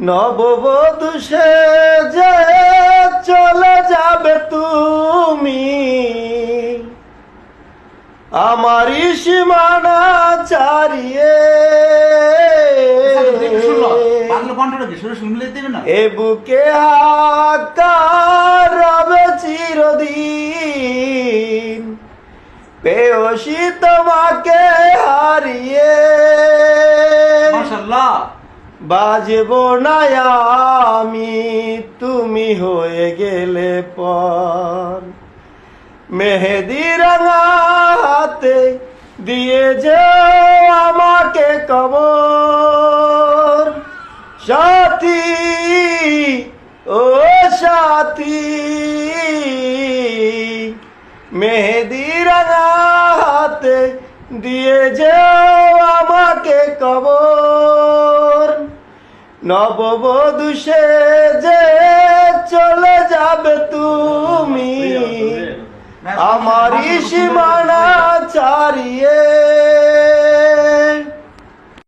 নববধূ সেজে চলে যাবে তুমি, আমারই সীমানা ছাড়িয়ে। এ বুকে হাহাকার রবে চিরদিন, পেয়সী তোমাকে হারিয়ে। বাজব না আমি তুমি হয়ে গেলে পর, মেহেদি রাঙা হাতে দিয়ে যাও আমাকে কবর। সাথী ও সাথী, মেহেদি রাঙা হাতে দিয়ে যাও আমাকে কবর। নববধূ সেজে চলে যাবে তুমি, আমারই সীমা